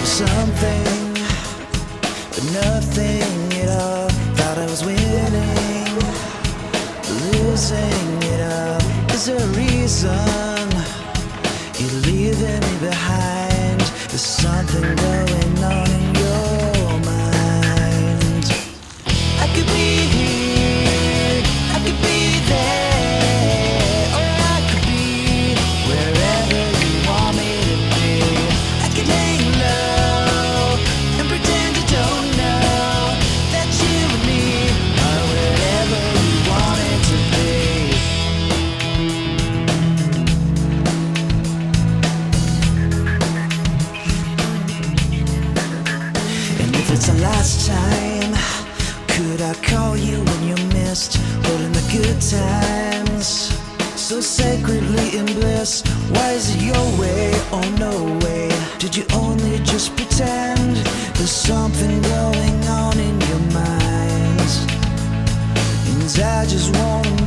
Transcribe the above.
Something, but nothing at all. Thought I was winning, losing it all. Is there a reason you're leaving me behind? There's something going on in your mind. I could be here, I could be there, or I could be wherever you want me to be. I could hang low and pretend you don't know that you and me are wherever you want it to be. And if it's the last time, could I call you when you missed, holding the good times so sacredly in bliss? Why is it your way or no way? Did you only just pretend? There's something going on in your mind, and I just wanna